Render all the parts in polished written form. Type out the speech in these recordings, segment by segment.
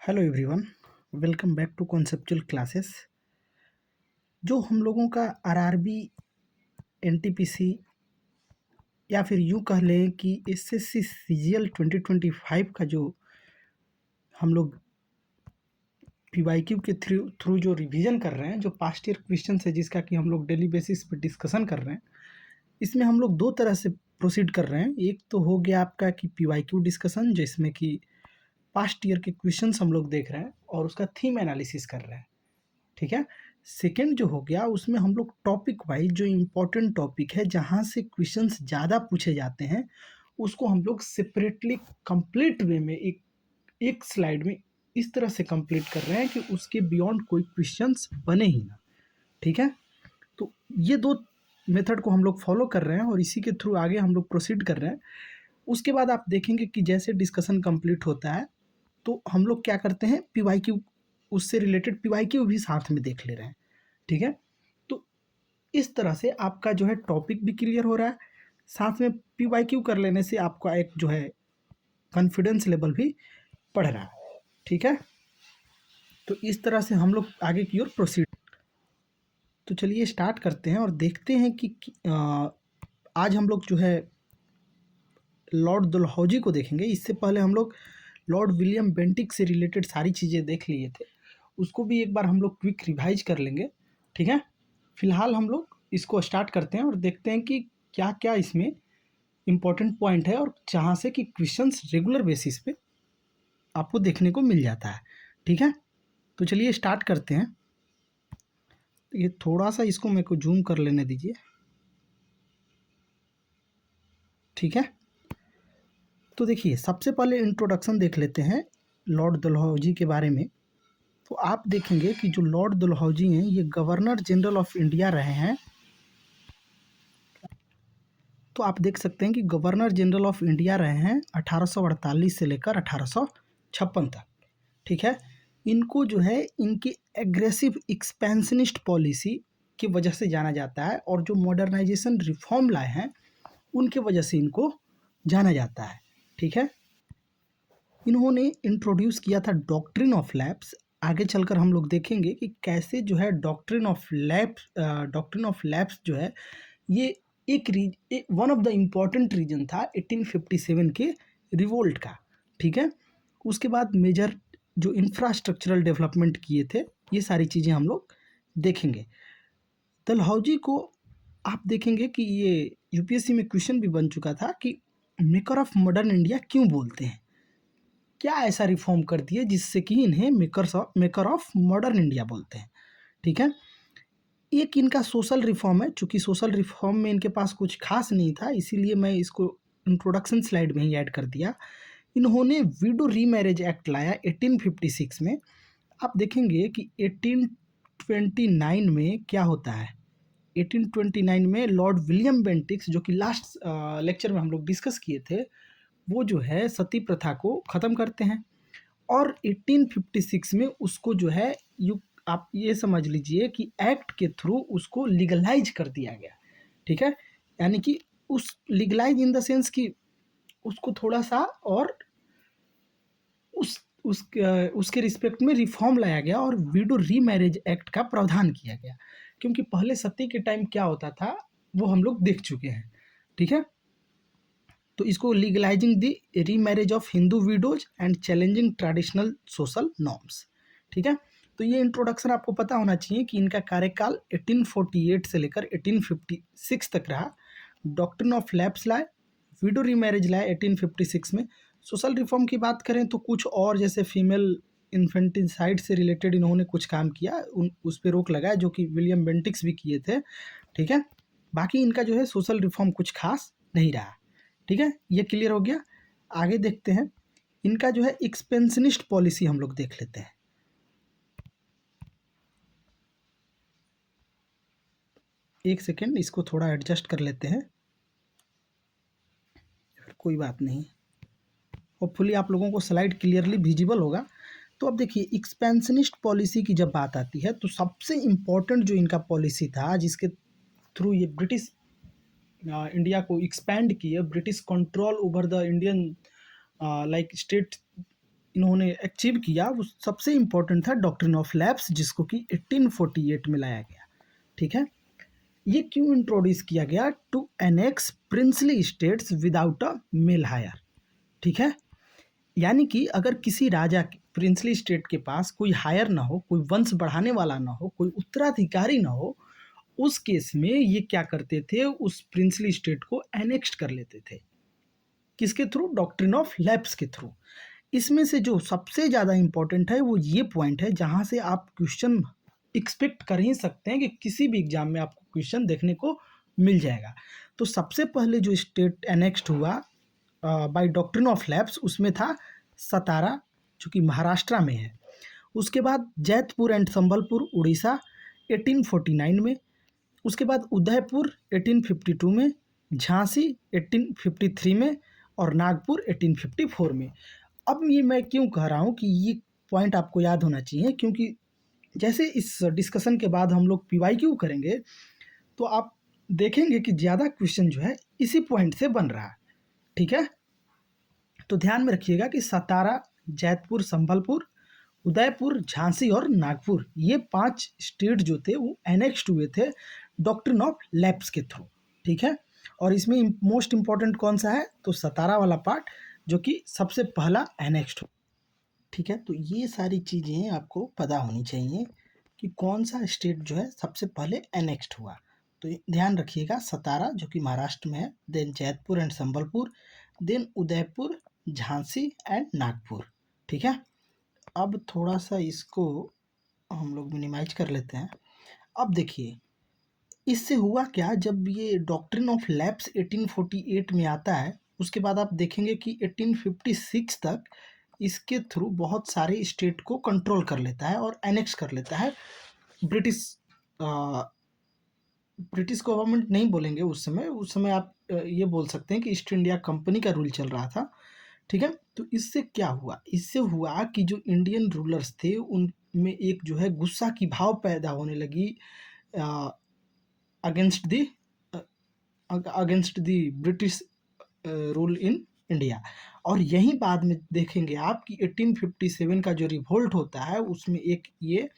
Hello everyone, welcome back to conceptual classes. जो हम लोगों का आरआरबी, एनटीपीसी या फिर यूँ कह लें कि एसएससी सीजीएल 2025 का जो हम लोग पीवाईक्यू के थ्रू थ्रू जो रिवीजन कर रहे हैं, जो पास्ट ईयर क्वेश्चन है जिसका कि हम लोग डेली बेसिस पे डिस्कशन कर रहे हैं, इसमें हम लोग दो तरह से प्रोसीड कर रहे हैं। एक तो हो गया आपका कि पीवाईक्यू डिस्कशन, जिसमें कि पास्ट ईयर के क्वेश्चंस हम लोग देख रहे हैं और उसका थीम एनालिसिस कर रहे हैं। ठीक है। सेकंड जो हो गया उसमें हम लोग टॉपिक वाइज जो इम्पोर्टेंट टॉपिक है जहाँ से क्वेश्चंस ज़्यादा पूछे जाते हैं उसको हम लोग सेपरेटली कंप्लीट वे में एक एक स्लाइड में इस तरह से कंप्लीट कर रहे हैं कि उसके बियॉन्ड कोई क्वेश्चंस बने ही ना। ठीक है। तो ये दो मेथड को हम लोग फॉलो कर रहे हैं और इसी के थ्रू आगे हम लोग प्रोसीड कर रहे हैं। उसके बाद आप देखेंगे कि जैसे डिस्कशन कंप्लीट होता है तो हम लोग क्या करते हैं, पीवाईक्यू, उससे रिलेटेड पीवाईक्यू भी साथ में देख ले रहे हैं। ठीक है। तो इस तरह से आपका जो है टॉपिक भी क्लियर हो रहा है, साथ में पीवाईक्यू कर लेने से आपका एक जो है कॉन्फिडेंस लेवल भी बढ़ रहा है। ठीक है। तो इस तरह से हम लोग आगे की ओर प्रोसीड। तो चलिए स्टार्ट करते हैं और देखते हैं कि आज हम लोग जो है लॉर्ड डलहौजी को देखेंगे। इससे पहले हम लोग लॉर्ड विलियम बेंटिक से रिलेटेड सारी चीज़ें देख लिए थे, उसको भी एक बार हम लोग क्विक रिवाइज कर लेंगे। ठीक है। फिलहाल हम लोग इसको स्टार्ट करते हैं और देखते हैं कि क्या क्या इसमें इम्पोर्टेंट पॉइंट है और जहाँ से कि क्वेश्चंस रेगुलर बेसिस पे आपको देखने को मिल जाता है। ठीक है। तो चलिए स्टार्ट करते हैं। ये थोड़ा सा इसको मेरे को जूम कर लेने दीजिए। ठीक है। तो देखिए सबसे पहले इंट्रोडक्शन देख लेते हैं लॉर्ड डलहौजी के बारे में। तो आप देखेंगे कि जो लॉर्ड डलहौजी हैं ये गवर्नर जनरल ऑफ इंडिया रहे हैं। तो आप देख सकते हैं कि गवर्नर जनरल ऑफ इंडिया रहे हैं 1848 से लेकर 1856 तक। ठीक है। इनको जो है इनकी एग्रेसिव एक्सपेंशनिस्ट पॉलिसी की वजह से जाना जाता है और जो मॉडर्नाइजेशन रिफॉर्म लाए हैं उनके वजह से इनको जाना जाता है। ठीक है। इन्होंने इंट्रोड्यूस किया था डॉक्ट्रिन ऑफ लैब्स। आगे चलकर हम लोग देखेंगे कि कैसे जो है डॉक्ट्रिन ऑफ लैब्स जो है ये one of the important reason था 1857 के रिवोल्ट का। ठीक है। उसके बाद मेजर जो इंफ्रास्ट्रक्चरल डेवलपमेंट किए थे, ये सारी चीज़ें हम लोग देखेंगे। डलहौजी को आप देखेंगे कि ये यूपीएससी में क्वेश्चन भी बन चुका था कि मेकर ऑफ मॉडर्न इंडिया क्यों बोलते हैं, क्या ऐसा रिफॉर्म कर दिए जिससे कि इन्हें मेकर ऑफ मॉडर्न इंडिया बोलते हैं। ठीक है। एक इनका सोशल रिफॉर्म है, चूंकि सोशल रिफॉर्म में इनके पास कुछ खास नहीं था इसीलिए मैं इसको इंट्रोडक्शन स्लाइड में ही ऐड कर दिया। इन्होंने विडो रीमैरिज एक्ट लाया 1856 में। आप देखेंगे कि 1829 में क्या होता है। 1829 में लॉर्ड विलियम बेंटिक्स, जो कि लास्ट लेक्चर में हम लोग डिस्कस किए थे, वो जो है सती प्रथा को ख़त्म करते हैं और 1856 में उसको जो है आप ये समझ लीजिए कि एक्ट के थ्रू उसको लीगलाइज कर दिया गया। ठीक है। यानी कि उस लीगलाइज इन द सेंस कि उसको थोड़ा सा और उसके रिस्पेक्ट में रिफॉर्म लाया गया और विडो रीमैरिज एक्ट का प्रावधान किया गया, क्योंकि पहले सती के टाइम क्या होता था वो हम लोग देख चुके हैं। ठीक है। तो इसको legalising the remarriage of Hindu widows and challenging traditional social norms. ठीक है। तो ये इंट्रोडक्शन आपको पता होना चाहिए कि इनका कार्यकाल 1848 से लेकर 1856 तक रहा। डॉक्ट्रिन ऑफ लैप्स लाए, विडो रीमैरिज लाए 1856 में। सोशल रिफॉर्म की बात करें तो कुछ और जैसे फीमेल इन्फेंटिसाइड से रिलेटेड इन्होंने कुछ काम किया, उस पर रोक लगाया, जो कि विलियम बेंटिक्स भी किए थे। ठीक है। बाकी इनका जो है सोशल रिफॉर्म कुछ खास नहीं रहा। ठीक है। ये क्लियर हो गया। आगे देखते हैं इनका जो है एक्सपेंशनिस्ट पॉलिसी हम लोग देख लेते हैं। एक सेकेंड, इसको थोड़ा एडजस्ट कर लेते हैं, कोई बात नहीं। होपफुली आप लोगों को स्लाइड क्लियरली विजिबल होगा। तो अब देखिए एक्सपेंशनिस्ट पॉलिसी की जब बात आती है तो सबसे इम्पोर्टेंट जो इनका पॉलिसी था जिसके थ्रू ये ब्रिटिश इंडिया को एक्सपैंड किए, British control over the Indian like state इन्होंने अचीव किया वो सबसे इम्पोर्टेंट था डॉक्ट्रिन ऑफ लैप्स, जिसको कि 1848 में लाया गया। ठीक है, ये क्यों इंट्रोड्यूस किया गया? To annex princely states without a male heir. ठीक है, यानी कि अगर किसी राजा प्रिंसली स्टेट के पास कोई हायर ना हो, कोई वंश बढ़ाने वाला ना हो, कोई उत्तराधिकारी ना हो, उस केस में ये क्या करते थे, उस प्रिंसली स्टेट को एनेक्स्ट कर लेते थे। किसके थ्रू? डॉक्ट्रिन ऑफ लैप्स के थ्रू। इसमें से जो सबसे ज़्यादा इंपॉर्टेंट है वो ये पॉइंट है, जहाँ से आप क्वेश्चन एक्सपेक्ट कर ही सकते हैं कि किसी भी एग्जाम में आपको क्वेश्चन देखने को मिल जाएगा। तो सबसे पहले जो स्टेट एनेक्स्ट हुआ बाय डॉक्ट्रिन ऑफ लैप्स, उसमें था सतारा, जो कि महाराष्ट्र में है। उसके बाद जैतपुर एंड संबलपुर उड़ीसा 1849 में। उसके बाद उदयपुर 1852 में, झांसी 1853 में और नागपुर 1854 में। अब ये मैं क्यों कह रहा हूँ कि ये पॉइंट आपको याद होना चाहिए, क्योंकि जैसे इस डिस्कशन के बाद हम लोग PYQ करेंगे तो आप देखेंगे कि ज़्यादा क्वेश्चन जो है इसी पॉइंट से बन रहा है। ठीक है, तो ध्यान में रखिएगा कि सतारा, जैतपुर, संबलपुर, उदयपुर, झांसी और नागपुर, ये 5 स्टेट जो थे वो एनेक्स्ड हुए थे डॉक्ट्रिन ऑफ लैप्स के थ्रू। ठीक है, और इसमें मोस्ट इम्पॉर्टेंट कौन सा है? तो सतारा वाला पार्ट, जो कि सबसे पहला एनेक्स्ड हो। ठीक है, तो ये सारी चीज़ें आपको पता होनी चाहिए कि कौन सा स्टेट जो है सबसे पहले एनेक्स्ड हुआ। तो ध्यान रखिएगा, सतारा जो कि महाराष्ट्र में है, then Jaitpur and Sambalpur, then Udaipur, Jhansi and Nagpur. ठीक है, अब थोड़ा सा इसको हम लोग मिनिमाइज कर लेते हैं। अब देखिए इससे हुआ क्या, जब ये डॉक्ट्रिन ऑफ लैप्स 1848 में आता है, उसके बाद आप देखेंगे कि 1856 तक इसके थ्रू बहुत सारे स्टेट को कंट्रोल कर लेता है और एनेक्स कर लेता है ब्रिटिश। ब्रिटिश गवर्नमेंट नहीं बोलेंगे उस समय आप ये बोल सकते हैं कि ईस्ट इंडिया कंपनी का रूल चल रहा था। ठीक है, तो इससे क्या हुआ? इससे हुआ कि जो इंडियन रूलर्स थे उनमें एक जो है गुस्सा की भाव पैदा होने लगी against the against the British rule in India. और यहीं बाद में देखेंगे आप कि 1857 का जो रिवोल्ट होता है उसमें एक ये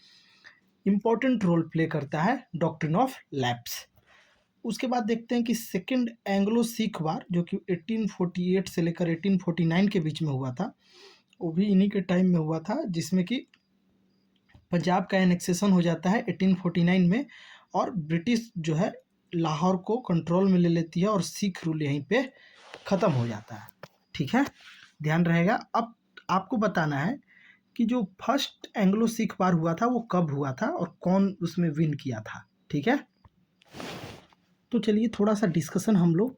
इम्पोर्टेंट रोल प्ले करता है डॉक्ट्रिन ऑफ लैप्स। उसके बाद देखते हैं कि सेकेंड एंग्लो सिख वार, जो कि 1848 से लेकर 1849 के बीच में हुआ था, वो भी इन्हीं के टाइम में हुआ था, जिसमें कि पंजाब का एनेक्सेशन हो जाता है 1849 में, और ब्रिटिश जो है लाहौर को कंट्रोल में ले लेती है और सिख रूल यहीं पे ख़त्म हो जाता है। ठीक है, ध्यान रहेगा। अब आपको बताना है कि जो फर्स्ट एंग्लो सिख वार हुआ था वो कब हुआ था और कौन उसमें विन किया था। ठीक है, तो चलिए थोड़ा सा डिस्कशन हम लोग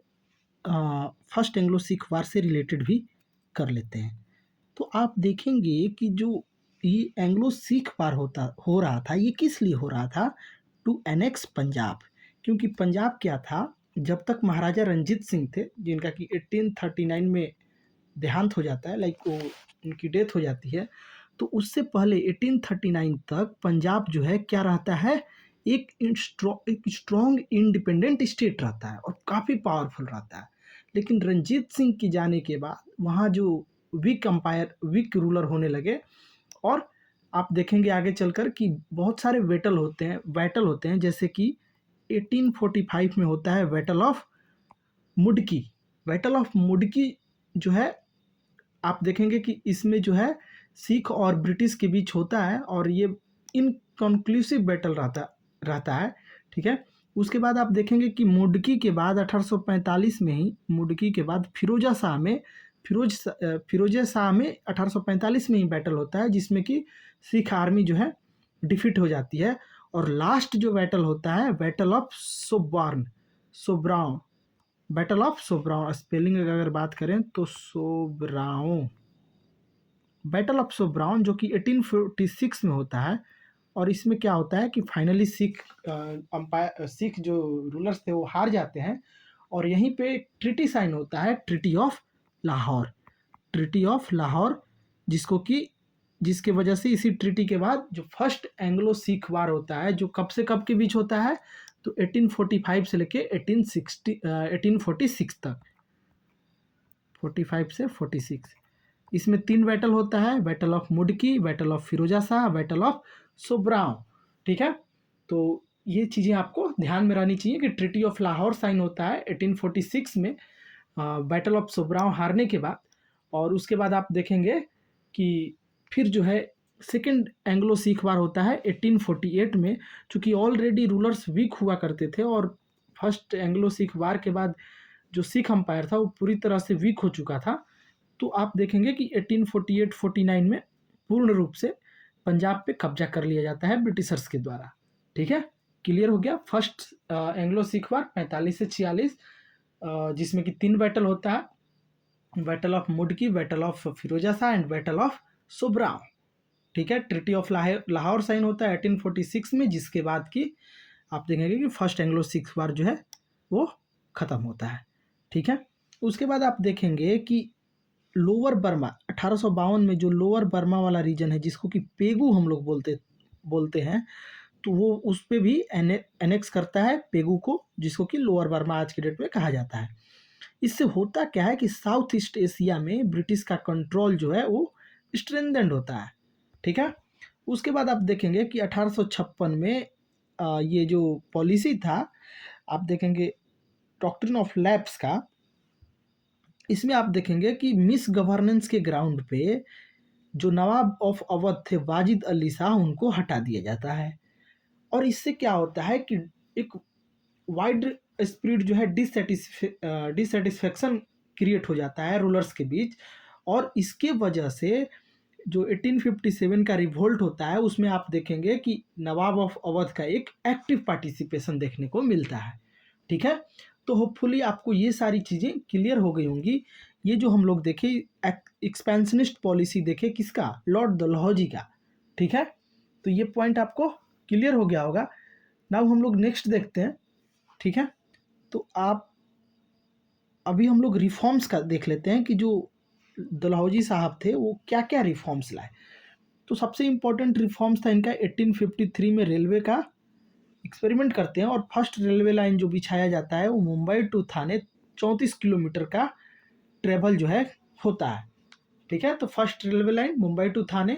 फर्स्ट एंग्लो सिख वार से रिलेटेड भी कर लेते हैं। तो आप देखेंगे कि जो ये एंग्लो सिख वार हो रहा था, ये किस लिए हो रहा था? To annex Punjab. क्योंकि पंजाब क्या था, जब तक महाराजा रंजीत सिंह थे, जिनका कि 1839 में देहांत हो जाता है, लाइक वो उनकी डेथ हो जाती है, तो उससे पहले 1839 तक पंजाब जो है क्या रहता है, एक स्ट्रॉन्ग इंडिपेंडेंट स्टेट रहता है और काफ़ी पावरफुल रहता है। लेकिन रंजीत सिंह की जाने के बाद वहाँ जो वीक रूलर होने लगे, और आप देखेंगे आगे चलकर कि बहुत सारे बैटल होते हैं, जैसे कि 1845 में होता है battle of Mudki. Battle of मुडकी जो है, आप देखेंगे कि इसमें जो है सिख और ब्रिटिश के बीच होता है, और ये इनकन्क्लूसिव बैटल रहता है। ठीक है, उसके बाद आप देखेंगे कि मुडकी के बाद 1845 में ही, मुडकी के बाद फिरोजा शाह में 1845 में ही बैटल होता है, जिसमें कि सिख आर्मी जो है डिफीट हो जाती है। और लास्ट जो बैटल होता है, battle of Sobraon, battle of Sobraon, spelling अगर बात करें तो सोब्राउन, बैटल ऑफ सोब्राउन, जो कि 1846 में होता है। और इसमें क्या होता है कि फाइनली सिख जो रूलर्स थे वो हार जाते हैं, और यहीं पे ट्रीटी साइन होता है, ट्रीटी ऑफ लाहौर, जिसके वजह से इसी ट्रीटी के बाद जो फर्स्ट एंग्लो सिख वार होता है, जो कब से कब के बीच होता है, तो 1845 से लेके 1846 तक, 45 से 46। इसमें 3 बैटल होता है, battle of Mudki, battle of Ferozeshah, battle of Sobraon, ठीक है। तो ये चीज़ें आपको ध्यान में रहनी चाहिए कि ट्रीटी ऑफ लाहौर साइन होता है 1846 में बैटल ऑफ सोब्राव हारने के बाद। और उसके बाद आप देखेंगे कि फिर जो है सेकेंड एंग्लो सिख वार होता है 1848 में, चूँकि ऑलरेडी रूलर्स वीक हुआ करते थे और फर्स्ट एंग्लो सिख वार के बाद जो सिख अम्पायर था वो पूरी तरह से वीक हो चुका था। तो आप देखेंगे कि 1848-49 में पूर्ण रूप से पंजाब पे कब्जा कर लिया जाता है ब्रिटिशर्स के द्वारा, ठीक है। क्लियर हो गया। फर्स्ट एंग्लो सिख वार 45 से 46, जिसमें कि 3 बैटल होता है, battle of Mudki, battle of Ferozeshah and battle of Sobraon, ठीक है। ट्रीटी ऑफ लाहौर साइन होता है 1846 में, जिसके बाद की आप देखेंगे कि फर्स्ट एंग्लो सिख वार जो है वो ख़त्म होता है, ठीक है। उसके बाद आप देखेंगे कि लोअर बर्मा 1852 में जो लोअर बर्मा वाला रीजन है जिसको कि पेगू हम लोग बोलते हैं, तो वो उस पर भी एनेक्स करता है पेगू को, जिसको कि लोअर बर्मा आज के डेट में कहा जाता है। इससे होता क्या है कि साउथ ईस्ट एशिया में ब्रिटिश का कंट्रोल जो है वो स्ट्रेंथेंड होता है, ठीक है। उसके बाद आप देखेंगे कि 1856 में ये जो पॉलिसी था, आप देखेंगे डॉक्ट्रिन ऑफ लैप्स का, इसमें आप देखेंगे कि मिस गवर्नेंस के ग्राउंड पे जो नवाब ऑफ अवध थे वाजिद अली शाह, उनको हटा दिया जाता है। और इससे क्या होता है कि एक वाइड स्प्रिट जो है डिससेटिस्फेक्शन क्रिएट हो जाता है रूलर्स के बीच। और इसके वजह से जो 1857 का रिवोल्ट होता है उसमें आप देखेंगे कि नवाब ऑफ अवध का एक एक्टिव पार्टिसिपेशन देखने को मिलता है, ठीक है। तो होपफुली आपको ये सारी चीज़ें क्लियर हो गई होंगी। ये जो हम लोग देखे एक्सपेंशनिस्ट पॉलिसी देखे किसका, लॉर्ड डलहौजी का, ठीक है। तो ये पॉइंट आपको क्लियर हो गया होगा। नाउ हम लोग नेक्स्ट देखते हैं, ठीक है। तो आप अभी हम लोग रिफॉर्म्स का देख लेते हैं कि जो डलहौजी साहब थे वो क्या क्या रिफॉर्म्स लाए। तो सबसे इम्पोर्टेंट रिफॉर्म्स था इनका 1853 में रेलवे का एक्सपेरिमेंट करते हैं और फर्स्ट रेलवे लाइन जो बिछाया जाता है वो मुंबई टू थाने 34 किलोमीटर का ट्रेवल जो है होता है, ठीक है। तो first railway line Mumbai to Thane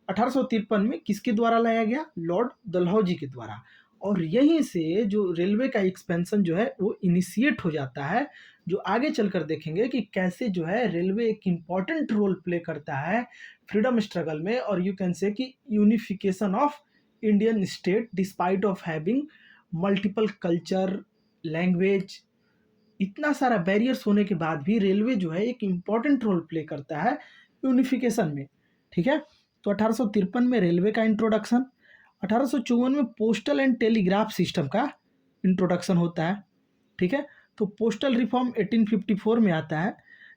1853 में किसके द्वारा लाया गया, लॉर्ड डलहौजी के द्वारा। और यहीं से जो रेलवे का एक्सपेंशन जो है वो इनिशिएट हो जाता है, जो आगे चलकर देखेंगे कि कैसे जो है रेलवे एक इम्पॉर्टेंट रोल प्ले करता है फ्रीडम स्ट्रगल में। और यू कैन से कि unification of Indian state despite of having multiple culture, language, इतना सारा बैरियर्स होने के बाद भी रेलवे जो है एक इम्पॉर्टेंट रोल प्ले करता है यूनिफिकेशन में, ठीक है। तो 1853 में रेलवे का इंट्रोडक्शन, 1854 में पोस्टल एंड टेलीग्राफ सिस्टम का इंट्रोडक्शन होता है, ठीक है। तो पोस्टल रिफॉर्म 1854 में आता है,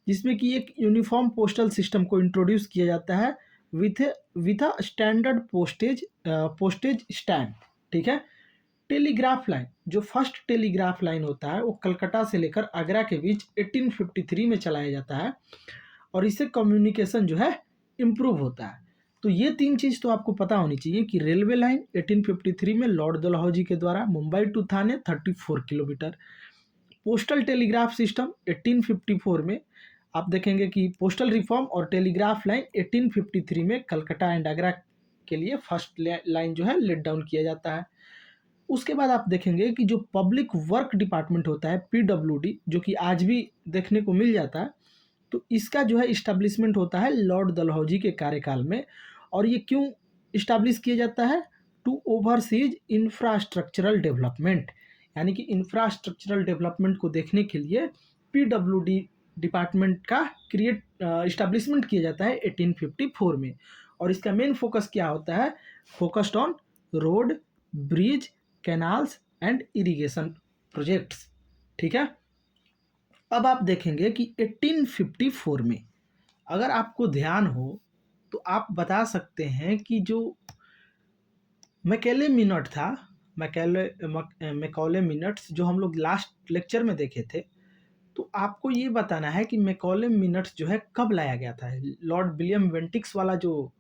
जिसमें कि एक यूनिफॉर्म पोस्टल सिस्टम को इंट्रोड्यूस किया जाता है with a standard postage stamp, ठीक है। टेलीग्राफ लाइन, जो फर्स्ट टेलीग्राफ लाइन होता है वो कलकत्ता से लेकर आगरा के बीच 1853 में चलाया जाता है और इससे कम्युनिकेशन जो है इम्प्रूव होता है। तो ये 3 चीज़ तो आपको पता होनी चाहिए कि रेलवे लाइन 1853 में लॉर्ड डलहौजी के द्वारा Mumbai to Thane 34 kilometre, postal telegraph system 1854 में आप देखेंगे कि पोस्टल रिफॉर्म और टेलीग्राफ लाइन 1853 में कलकत्ता एंड आगरा के लिए फर्स्ट लाइन जो है लेट डाउन किया जाता है। उसके बाद आप देखेंगे कि जो पब्लिक वर्क डिपार्टमेंट होता है पीडब्ल्यूडी, जो कि आज भी देखने को मिल जाता है, तो इसका जो है इस्टेब्लिशमेंट होता है लॉर्ड डलहौजी के कार्यकाल में। और ये क्यों इस्टेब्लिश किया जाता है, टू ओवरसीज इंफ्रास्ट्रक्चरल डेवलपमेंट, यानी कि इंफ्रास्ट्रक्चरल डेवलपमेंट को देखने के लिए पीडब्ल्यूडी डिपार्टमेंट का इस्टेब्लिशमेंट किया जाता है 1854 में। और इसका मेन फोकस क्या होता है, focused on road, bridge, canals and irrigation projects, ठीक है। अब आप देखेंगे कि 1854 में अगर आपको ध्यान हो तो आप बता सकते हैं कि जो मैकॉले मिनट था, मैकॉले मिनट्स जो हम लोग लास्ट लेक्चर में देखे थे, तो आपको ये बताना है कि मैकॉले मिनट्स जो है कब लाया गया था। लॉर्ड विलियम वेंटिक्स वाला जो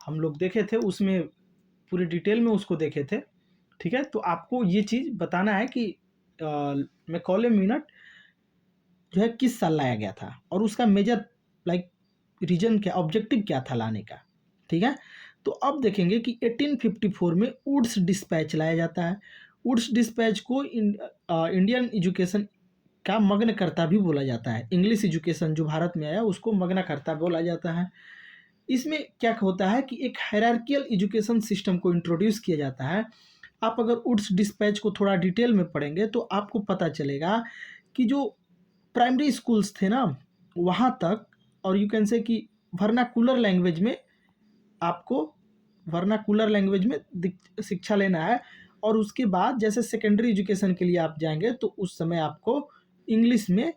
हम लोग देखे थे उसमें पूरी डिटेल में उसको देखे थे, ठीक है। तो आपको ये चीज़ बताना है कि मैकॉले मिनट जो है किस साल लाया गया था और उसका मेजर लाइक रीजन क्या, ऑब्जेक्टिव क्या था लाने का, ठीक है। तो अब देखेंगे कि 1854 में वुड्स डिस्पैच लाया जाता है। वुड्स डिस्पैच को इंडियन एजुकेशन का मग्नकर्ता भी बोला जाता है। इंग्लिश एजुकेशन जो भारत में आया उसको मग्नकर्ता बोला जाता है। इसमें क्या होता है कि एक हायरार्कियल एजुकेशन सिस्टम को इंट्रोड्यूस किया जाता है। आप अगर वुड्स डिस्पैच को थोड़ा डिटेल में पढ़ेंगे तो आपको पता चलेगा कि जो प्राइमरी स्कूल्स थे ना, वहाँ तक, और यू कैन से कि वर्नाकुलर लैंग्वेज में आपको वर्नाकुलर लैंग्वेज में शिक्षा लेना है। और उसके बाद जैसे सेकेंडरी एजुकेशन के लिए आप जाएंगे तो उस समय आपको इंग्लिश में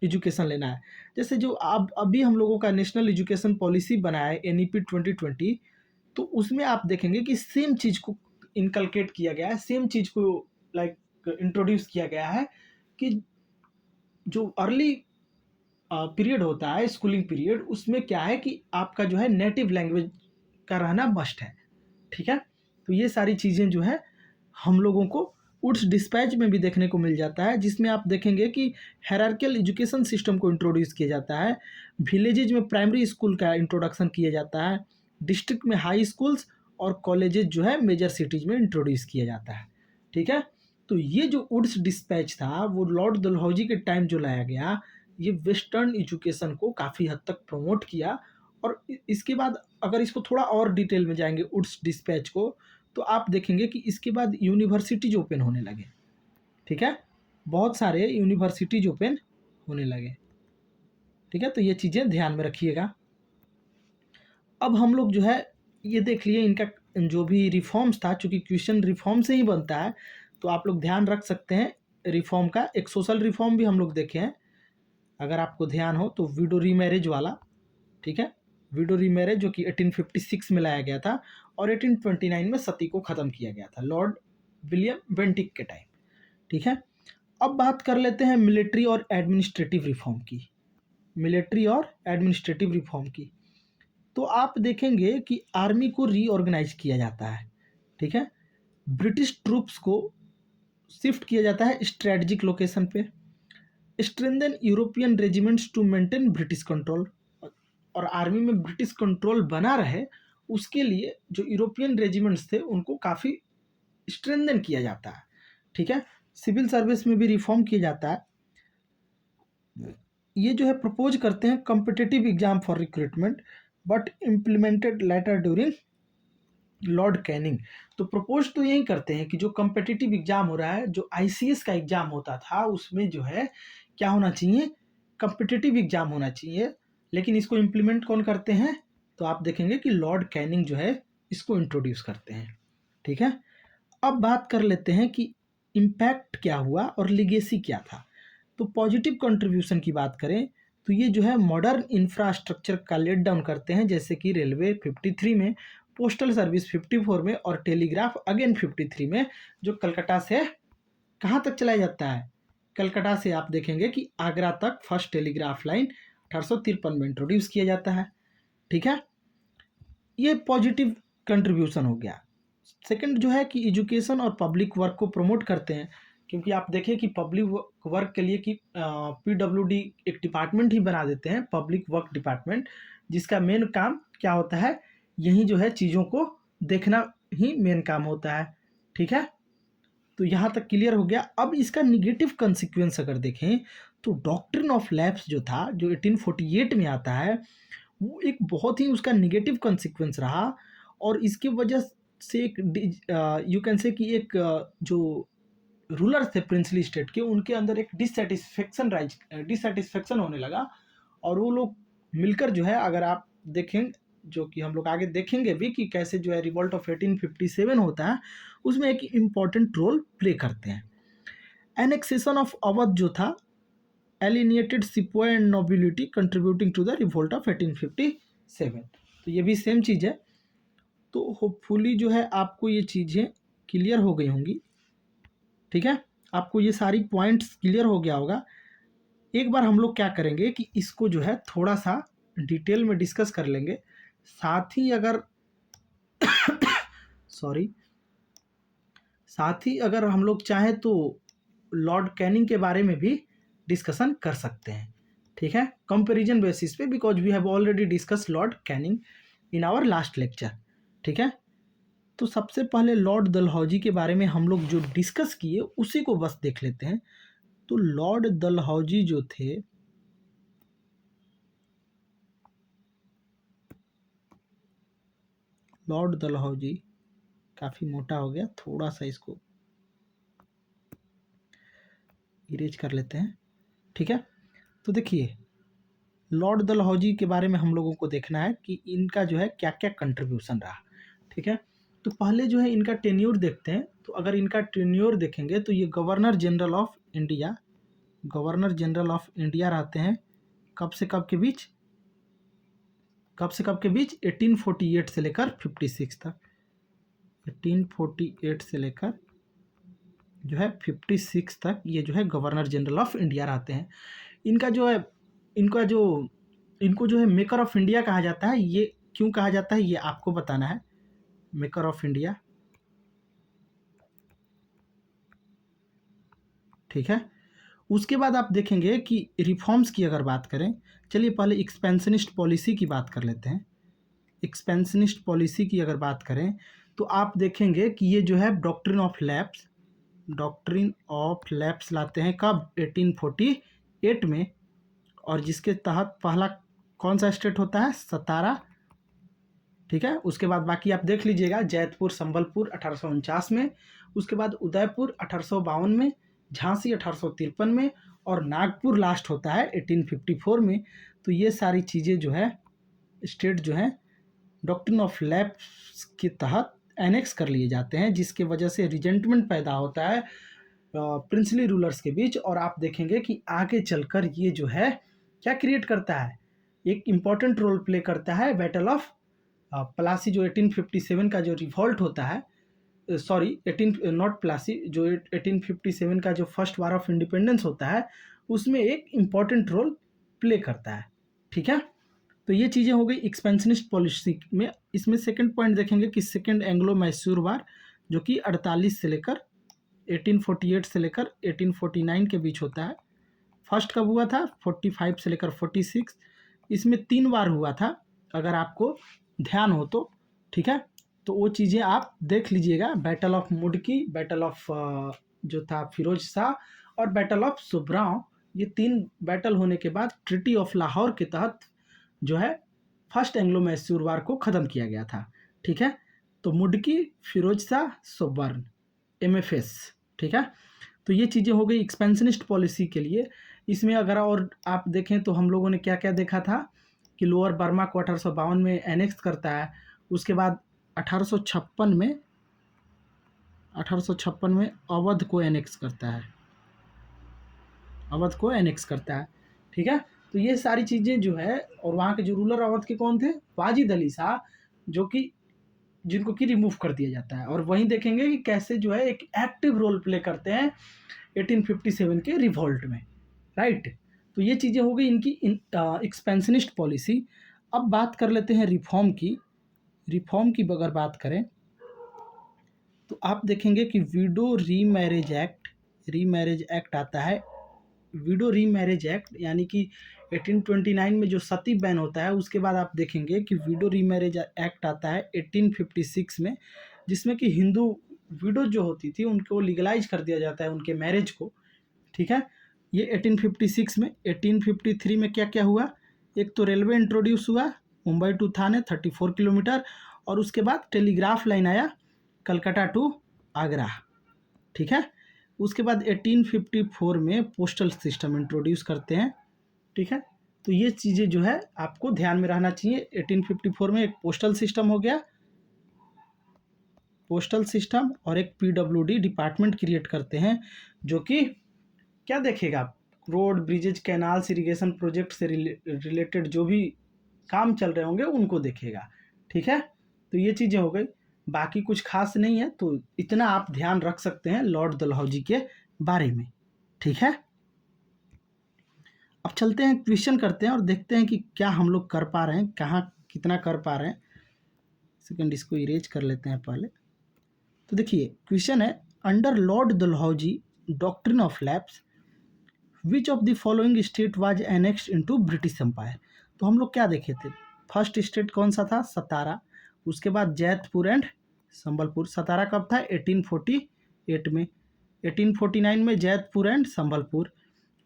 एजुकेशन लेना है। जैसे जो आप अभी हम लोगों का नेशनल एजुकेशन पॉलिसी बना है NEP 2020, तो उसमें आप देखेंगे कि सेम चीज़ को इनकलकेट किया गया है, सेम चीज़ को लाइक इंट्रोड्यूस किया गया है कि जो अर्ली पीरियड होता है, स्कूलिंग पीरियड, उसमें क्या है कि आपका जो है नेटिव लैंग्वेज का रहना मस्ट है, ठीक है। तो ये सारी चीज़ें जो है हम लोगों को वुड्स डिस्पैच में भी देखने को मिल जाता है, जिसमें आप देखेंगे कि हायरार्कियल एजुकेशन सिस्टम को इंट्रोड्यूस किया जाता है। विलेजेज में प्राइमरी स्कूल का इंट्रोडक्शन किया जाता है। डिस्ट्रिक्ट में हाई स्कूल्स और कॉलेजेस जो है मेजर सिटीज़ में इंट्रोड्यूस किया जाता है, ठीक है। तो ये जो वुड्स डिस्पैच था वो लॉर्ड डलहौजी के टाइम जो लाया गया, ये वेस्टर्न एजुकेशन को काफ़ी हद तक प्रमोट किया। और इसके बाद अगर इसको थोड़ा और डिटेल में जाएंगे वुड्स डिस्पैच को, तो आप देखेंगे कि इसके बाद यूनिवर्सिटीज ओपन होने लगे, ठीक है। बहुत सारे यूनिवर्सिटीज ओपन होने लगे, ठीक है। तो ये चीज़ें ध्यान में रखिएगा। अब हम लोग जो है ये देख लिए इनका जो भी रिफॉर्म्स था, चूँकि क्वेश्चन रिफॉर्म से ही बनता है, तो आप लोग ध्यान रख सकते हैं रिफॉर्म का। एक सोशल रिफॉर्म भी हम लोग देखे हैं, अगर आपको ध्यान हो तो, विडो रीमैरिज वाला, ठीक है। विडो रीमैरिज जो कि 1856 में लाया गया था और 1829 में सती को ख़त्म किया गया था लॉर्ड विलियम बेंटिक के टाइम, ठीक है। अब बात कर लेते हैं मिलिट्री और एडमिनिस्ट्रेटिव रिफॉर्म की। मिलिट्री और एडमिनिस्ट्रेटिव रिफॉर्म की, तो आप देखेंगे कि आर्मी को रीऑर्गेनाइज किया जाता है, ठीक है। ब्रिटिश ट्रूप्स को शिफ्ट किया जाता है स्ट्रेटजिक लोकेशन पे। Strengthen European regiments to maintain British control, और आर्मी में ब्रिटिश कंट्रोल बना रहे उसके लिए जो यूरोपियन रेजिमेंट्स थे उनको काफ़ी स्ट्रेंथन किया जाता है, ठीक है। सिविल सर्विस में भी रिफॉर्म किया जाता है। ये जो है प्रपोज करते हैं competitive exam for recruitment, but implemented letter during Lord Canning. तो प्रपोज तो यही करते हैं कि जो कॉम्पिटिटिव एग्जाम हो रहा है, जो ICS का एग्जाम होता था, उसमें जो है क्या होना चाहिए, कॉम्पिटिटिव एग्जाम होना चाहिए। लेकिन इसको इम्प्लीमेंट कौन करते हैं, तो आप देखेंगे कि लॉर्ड कैनिंग जो है इसको इंट्रोड्यूस करते हैं, ठीक है। अब बात कर लेते हैं कि इम्पैक्ट क्या हुआ और लिगेसी क्या था। तो पॉजिटिव कंट्रीब्यूशन की बात करें तो ये जो है मॉडर्न इंफ्रास्ट्रक्चर का लेट डाउन करते हैं, जैसे कि रेलवे 53 में, पोस्टल सर्विस 54 में और टेलीग्राफ अगेन 53 में, जो कलकत्ता से कहाँ तक चलाया जाता है, कलकत्ता से आप देखेंगे कि आगरा तक फर्स्ट टेलीग्राफ लाइन 1853 में इंट्रोड्यूस किया जाता है, ठीक है। ये पॉजिटिव कंट्रीब्यूशन हो गया। सेकंड जो है कि एजुकेशन और पब्लिक वर्क को प्रमोट करते हैं, क्योंकि आप देखें कि पब्लिक वर्क के लिए कि PWD एक डिपार्टमेंट ही बना देते हैं, पब्लिक वर्क डिपार्टमेंट, जिसका मेन काम क्या होता है, यही जो है चीज़ों को देखना ही मेन काम होता है, ठीक है। तो यहाँ तक क्लियर हो गया। अब इसका निगेटिव कंसिक्वेंस अगर देखें तो डॉक्ट्रिन ऑफ लैप्स जो था, जो 1848 में आता है, वो एक बहुत ही उसका निगेटिव कंसिक्वेंस रहा। और इसके वजह से एक यू कैन से कि एक जो रूलर थे प्रिंसली स्टेट के, उनके अंदर एक डिससेटिस्फेक्शन होने लगा। और वो लोग मिलकर जो है, अगर आप देखें, जो कि हम लोग आगे देखेंगे भी कि कैसे जो है रिवॉल्ट ऑफ 1857 होता है, उसमें एक इम्पॉर्टेंट रोल प्ले करते हैं। एनेक्सेशन ऑफ अवध जो था, alienated sepoy and nobility contributing to the revolt of 1857। तो ये भी सेम चीज़ है। तो होपफुली जो है आपको ये चीज़ें क्लियर हो गई होंगी, ठीक है। आपको ये सारी पॉइंट्स क्लियर हो गया होगा। एक बार हम लोग क्या करेंगे कि इसको जो है थोड़ा सा डिटेल में डिस्कस कर लेंगे, साथ ही अगर सॉरी, साथ ही अगर हम लोग चाहें तो लॉर्ड कैनिंग के बारे में भी डिस्कशन कर सकते हैं, ठीक है, कंपैरिजन बेसिस पे, because we have already discuss Lord Canning in our last lecture. ठीक है, तो सबसे पहले लॉर्ड डलहौजी के बारे में हम लोग जो डिस्कस किए उसी को बस देख लेते हैं। तो लॉर्ड डलहौजी जो थे, लॉर्ड डलहौजी काफ़ी मोटा हो गया, थोड़ा सा इसको इरेज कर लेते हैं। ठीक है, तो देखिए लॉर्ड डलहौजी के बारे में हम लोगों को देखना है कि इनका जो है क्या क्या कंट्रीब्यूशन रहा। ठीक है, तो पहले जो है इनका टेन्योर देखते हैं। तो अगर इनका टेन्योर देखेंगे तो ये governor general of India, governor general of India रहते हैं कब से कब के बीच, कब से कब के बीच, 1848 से लेकर 56 तक, 1848 से लेकर जो है 56 तक ये जो है गवर्नर जनरल ऑफ इंडिया रहते हैं। इनका जो है, इनका जो, इनको जो है मेकर ऑफ इंडिया कहा जाता है। ये क्यों कहा जाता है ये आपको बताना है, मेकर ऑफ इंडिया। ठीक है, उसके बाद आप देखेंगे कि रिफॉर्म्स की अगर बात करें, चलिए पहले एक्सपेंशनिस्ट पॉलिसी की बात कर लेते हैं। एक्सपेंशनिस्ट पॉलिसी की अगर बात करें तो आप देखेंगे कि ये जो है doctrine of lapse, doctrine of lapse लाते हैं कब, 1848 में, और जिसके तहत पहला कौन सा स्टेट होता है, सतारा। ठीक है, उसके बाद बाकी आप देख लीजिएगा, जैतपुर संबलपुर 1849 में, उसके बाद उदयपुर 1852 में, झांसी 1853 में, और नागपुर लास्ट होता है 1854 में। तो ये सारी चीज़ें जो है स्टेट जो है डॉक्ट्रिन ऑफ लैप्स के तहत एनेक्स कर लिए जाते हैं, जिसके वजह से रिजेंटमेंट पैदा होता है प्रिंसली रूलर्स के बीच। और आप देखेंगे कि आगे चलकर ये जो है क्या क्रिएट करता है, एक इम्पॉर्टेंट रोल प्ले करता है बैटल ऑफ प्लासी, जो 1857 का जो रिवॉल्ट होता है, सॉरी 18 नॉट प्लासी, जो 1857 का जो फर्स्ट वार ऑफ इंडिपेंडेंस होता है उसमें एक इम्पॉर्टेंट रोल प्ले करता है। ठीक है, तो ये चीज़ें हो गई एक्सपेंशनिस्ट पॉलिसी में। इसमें सेकंड पॉइंट देखेंगे कि सेकंड एंग्लो मैसूर वार, जो कि 48 से लेकर 1848 से लेकर 1849 के बीच होता है। फर्स्ट कब हुआ था, 45 से लेकर 46, इसमें 3 बार हुआ था अगर आपको ध्यान हो तो। ठीक है, तो वो चीज़ें आप देख लीजिएगा, battle of Mudki, battle of जो था फिरोज शाह, और बैटल ऑफ सुब्राव। ये 3 बैटल होने के बाद ट्रिटी ऑफ लाहौर के तहत जो है फर्स्ट एंग्लो मैसूर वार को ख़त्म किया गया था। ठीक है, तो मुडकी, फिरोज शाह, सोबर्न, MFS। ठीक है, तो ये चीज़ें हो गई एक्सपेंशनिस्ट पॉलिसी के लिए। इसमें अगर और आप देखें तो हम लोगों ने क्या क्या देखा था कि लोअर बर्मा को 1852 में एनेक्स करता है। उसके बाद 1856 में, 1856 में अवध को एनेक्स करता है, अवध को एनेक्स करता है। ठीक है, तो ये सारी चीज़ें जो है, और वहाँ के जो रूलर अवध के कौन थे, वाजिद अली शाह, जो कि जिनको कि रिमूव कर दिया जाता है। और वहीं देखेंगे कि कैसे जो है एक एक्टिव रोल प्ले करते हैं 1857 के रिवॉल्ट में। राइट, तो ये चीज़ें हो गई इनकी एक्सपेंशनिस्ट पॉलिसी। अब बात कर लेते हैं रिफॉर्म की। रिफॉर्म की अगर बात करें तो आप देखेंगे कि विडो रीमैरेज एक्ट आता है। विडो रीमैरेज एक्ट यानी कि 1829 में जो सती बैन होता है, उसके बाद आप देखेंगे कि विडो रीमैरेज एक्ट आता है 1856 में, जिसमें कि हिंदू विडो जो होती थी उनको लीगलाइज कर दिया जाता है, उनके मैरिज को। ठीक है, ये 1856 में। 1853 में क्या क्या हुआ, एक तो रेलवे इंट्रोड्यूस हुआ मुंबई टू थाने 34 किलोमीटर, और उसके बाद टेलीग्राफ लाइन आया कलकत्ता टू आगरा। ठीक है, उसके बाद 1854 में पोस्टल सिस्टम इंट्रोड्यूस करते हैं। ठीक है, तो ये चीज़ें जो है आपको ध्यान में रहना चाहिए। 1854 में एक पोस्टल सिस्टम हो गया, पोस्टल सिस्टम, और एक PWD डिपार्टमेंट क्रिएट करते हैं, जो कि क्या देखेगा, road, bridges, canals, irrigation project से रिलेटेड जो भी काम चल रहे होंगे उनको देखेगा। ठीक है, तो ये चीज़ें हो गई, बाकी कुछ खास नहीं है। तो इतना आप ध्यान रख सकते हैं लॉर्ड डलहौजी के बारे में। ठीक है, अब चलते हैं क्वेश्चन करते हैं और देखते हैं कि क्या हम लोग कर पा रहे हैं, कहाँ कितना कर पा रहे हैं। सेकंड इसको इरेज कर लेते हैं पहले। तो देखिए क्वेश्चन है, under Lord Dalhousie doctrine of lapse which of the following state was annexed into British Empire. तो हम लोग क्या देखे थे, फर्स्ट स्टेट कौन सा था, सतारा, उसके बाद जैतपुर एंड संबलपुर। सतारा कब था, 1848 में, 1849 में जैतपुर एंड संबलपुर,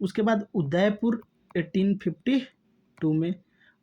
उसके बाद उदयपुर 1852 में,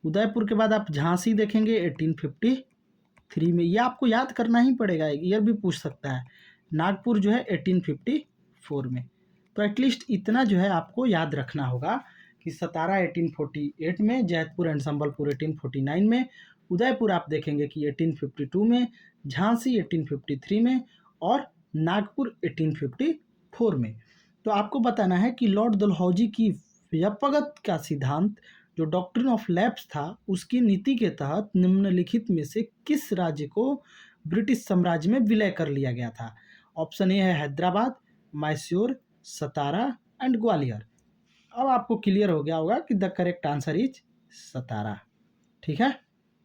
उदयपुर के बाद आप झांसी देखेंगे 1853 में, ये आपको याद करना ही पड़ेगा, ईयर भी पूछ सकता है। नागपुर जो है 1854 में। तो एटलीस्ट इतना जो है आपको याद रखना होगा कि सतारा 1848 में, जैतपुर एंड संबलपुर 1849 में, उदयपुर आप देखेंगे कि 1852 में, झांसी 1853 में और नागपुर 1854 में। तो आपको बताना है कि लॉर्ड डलहौजी की व्यापकता का सिद्धांत जो डॉक्ट्रिन ऑफ लैप्स था, उसकी नीति के तहत निम्नलिखित में से किस राज्य को ब्रिटिश साम्राज्य में विलय कर लिया गया था। ऑप्शन ए है हैदराबाद, मैसूर, सतारा एंड ग्वालियर। अब आपको क्लियर हो गया होगा कि the correct answer is Satara. ठीक है,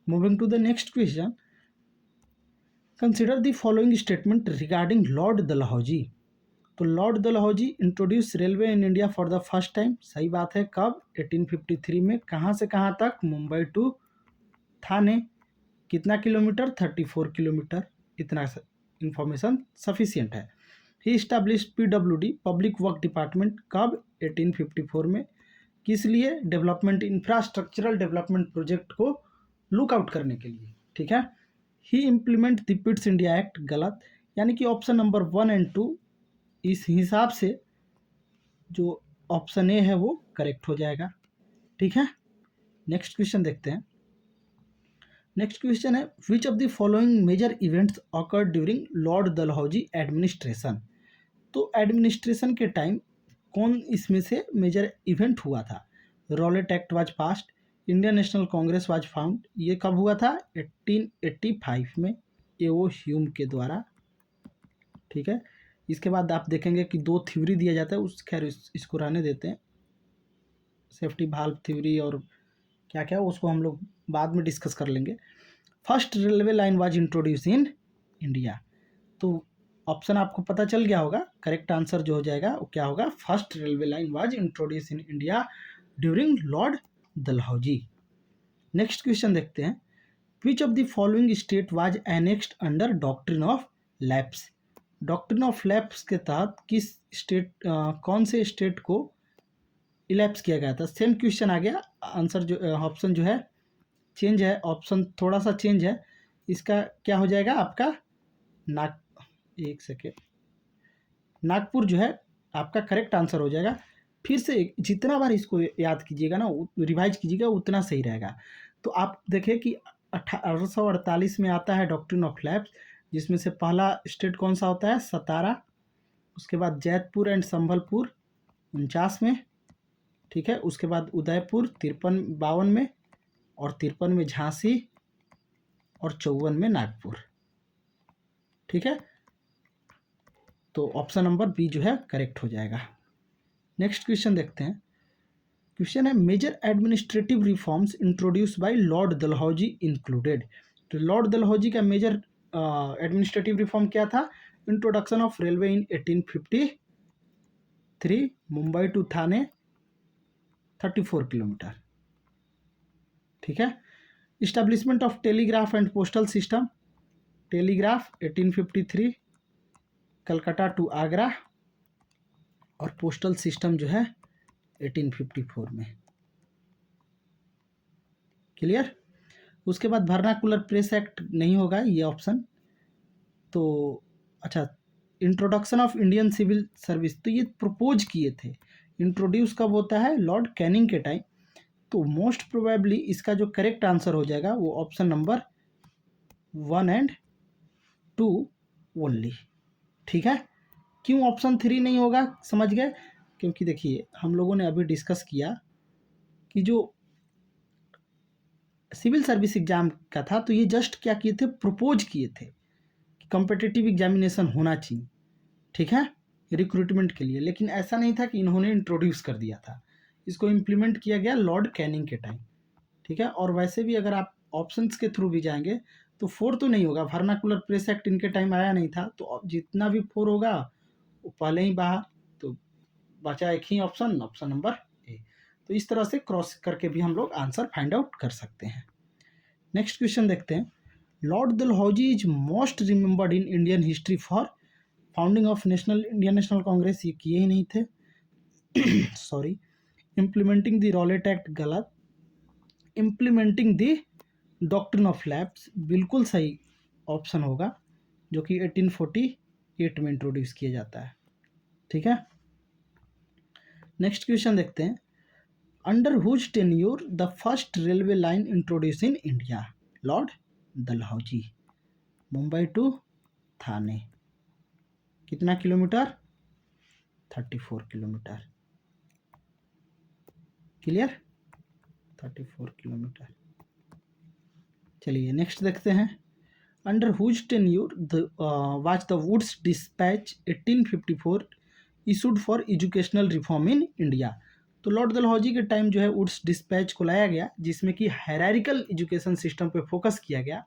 moving to the next question, consider the following statement regarding Lord Dalhousie. तो Lord Dalhousie introduce railway in India for the first time, सही बात है, कब, 1853 में। कहाँ से कहाँ तक, मुंबई टू थाने, कितना किलोमीटर, 34 किलोमीटर, इतना इंफॉर्मेशन सफिशिएंट है। He established PWD public work department, कब, 1854 में, किस लिए, डेवलपमेंट, इंफ्रास्ट्रक्चरल डेवलपमेंट प्रोजेक्ट को लुक आउट करने के लिए। ठीक है, he implement the Pitt's India act, गलत, यानी कि ऑप्शन नंबर 1 एंड 2 इस हिसाब से जो ऑप्शन ए है वो करेक्ट हो जाएगा। ठीक है, नेक्स्ट क्वेश्चन देखते हैं। नेक्स्ट क्वेश्चन है, which of the following major events occurred during Lord Dalhousie administration. तो एडमिनिस्ट्रेशन के टाइम कौन इसमें से मेजर इवेंट हुआ था। Rowlatt Act was passed, Indian National Congress was found, ये कब हुआ था, 1885 में, एओ ह्यूम के द्वारा। ठीक है, इसके बाद आप देखेंगे कि 2 थ्योरी दिया जाता है, उस खैर इसको रहने देते हैं, सेफ्टी भाल्व थ्योरी और क्या क्या, उसको हम लोग बाद में डिस्कस कर लेंगे। First railway line was introduce in India. तो ऑप्शन आपको पता चल गया होगा, करेक्ट आंसर जो हो जाएगा वो क्या होगा, first railway line was introduce in India during Lord Dalhousie. Next question देखते हैं, विच of the following state was annexed under doctrine of lapse. Doctrine of lapse के तहत किस स्टेट कौन से स्टेट को इलैप्स किया गया था। सेम क्वेश्चन आ गया, आंसर जो ऑप्शन जो है चेंज है, ऑप्शन थोड़ा सा चेंज है, इसका क्या हो जाएगा आपका एक सेकेंड, नागपुर जो है आपका करेक्ट आंसर हो जाएगा। फिर से जितना बार इसको याद कीजिएगा ना, रिवाइज कीजिएगा, उतना सही रहेगा। तो आप देखें कि 1848 में आता है डॉक्ट्रिन ऑफ लैप्स, जिसमें से पहला स्टेट कौन सा होता है, सतारा, उसके बाद जैतपुर एंड संबलपुर 49 में, ठीक है, उसके बाद उदयपुर 52 में, और 53 में झांसी, और 54 में नागपुर। ठीक है, तो ऑप्शन नंबर बी जो है करेक्ट हो जाएगा। नेक्स्ट क्वेश्चन देखते हैं। क्वेश्चन है, major administrative reforms introduce by Lord Dalhousie included. तो लॉर्ड डलहौजी का मेजर एडमिनिस्ट्रेटिव रिफॉर्म क्या था, introduction of railway in 1853, Mumbai to Thane 34 kilometre. ठीक है, establishment of telegraph and postal system, telegraph 1853, Calcutta to Agra, और पोस्टल सिस्टम जो है 1854 में। क्लियर, उसके बाद वर्नाकुलर प्रेस एक्ट नहीं होगा ये ऑप्शन। तो अच्छा, introduction of Indian civil service, तो ये प्रपोज किए थे, इंट्रोड्यूस कब होता है, लॉर्ड कैनिंग के टाइम। तो मोस्ट प्रोबेबली इसका जो करेक्ट आंसर हो जाएगा वो ऑप्शन नंबर 1 एंड 2 ओनली। ठीक है, क्यों ऑप्शन 3 नहीं होगा, समझ गए, क्योंकि देखिए हम लोगों ने अभी डिस्कस किया कि जो सिविल सर्विस एग्जाम का था, तो ये जस्ट क्या किए थे, प्रपोज किए थे कि कॉम्पिटिटिव एग्जामिनेशन होना चाहिए, ठीक है, रिक्रूटमेंट के लिए, लेकिन ऐसा नहीं था कि इन्होंने इंट्रोड्यूस कर दिया था, इसको इम्प्लीमेंट किया गया लॉर्ड कैनिंग के टाइम। ठीक है, और वैसे भी अगर आप ऑप्शंस के थ्रू भी जाएंगे तो 4 तो नहीं होगा, वर्नाकुलर प्रेस एक्ट इनके टाइम आया नहीं था, तो जितना भी 4 होगा वो पहले ही बाहर, तो बचा एक ही ऑप्शन, ऑप्शन नंबर ए। तो इस तरह से क्रॉस करके भी हम लोग आंसर फाइंड आउट कर सकते हैं। नेक्स्ट क्वेश्चन देखते हैं। Lord Dalhousie is most remembered in Indian history for founding of Indian National Congress, ये किए ही नहीं थे। Sorry. Implementing the Rowlatt act, गलत। Implementing the doctrine of lapse, बिल्कुल सही ऑप्शन होगा, जो कि 1848 में इंट्रोड्यूस किया जाता है। ठीक है। नेक्स्ट क्वेश्चन देखते हैं। Under whose tenure the first railway line introduce in India, Lord Dalhousie. Mumbai to Thane, कितना किलोमीटर? 34 किलोमीटर। क्लियर? 34 किलोमीटर। चलिए नेक्स्ट देखते हैं। Under whose tenure was the Wood's despatch 1854 issued for educational reform in India. तो Lord Dalhousie के time जो है woods dispatch को लाया गया, जिसमें कि हायरार्किकल एजुकेशन सिस्टम पे फोकस किया गया,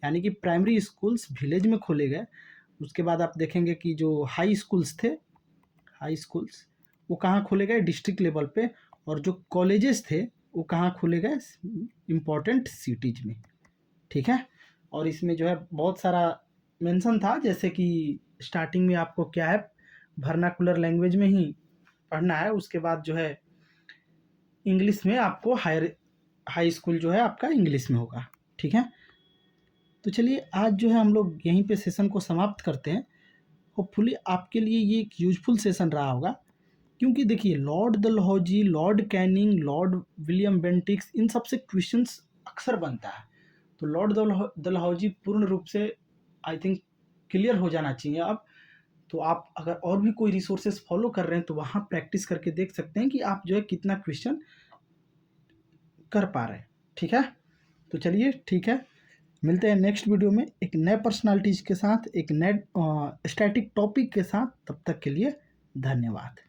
यानी कि प्राइमरी स्कूल्स विलेज में खोले गए। उसके बाद आप देखेंगे कि जो हाई स्कूल्स थे, हाई स्कूल्स वो कहाँ खोले गए? डिस्ट्रिक्ट लेवल पे। और जो कॉलेजेस थे वो कहाँ खोले गए? इम्पोर्टेंट सिटीज में। ठीक है। और इसमें जो है बहुत सारा मेंशन था, जैसे कि स्टार्टिंग में आपको क्या है, वर्नाकुलर लैंग्वेज में ही पढ़ना है। उसके बाद जो है इंग्लिश में आपको हाई स्कूल जो है आपका इंग्लिश में होगा। ठीक है। तो चलिए आज जो है हम लोग यहीं पे सेशन को समाप्त करते हैं। होपफुली आपके लिए ये एक यूजफुल सेशन रहा होगा, क्योंकि देखिए Lord Dalhousie, Lord Canning, Lord William Bentinck's, इन सब से क्वेश्चंस अक्सर बनता है। तो लॉर्ड डलहौजी पूर्ण रूप से आई थिंक क्लियर हो जाना चाहिए अब। तो आप अगर और भी कोई रिसोर्सेज फॉलो कर रहे हैं तो वहाँ प्रैक्टिस करके देख सकते हैं कि आप जो है कितना क्वेश्चन कर पा रहे हैं। ठीक है। तो चलिए ठीक है, मिलते हैं नेक्स्ट वीडियो में एक नए पर्सनालिटीज के साथ, एक नए स्टैटिक टॉपिक के साथ। तब तक के लिए धन्यवाद।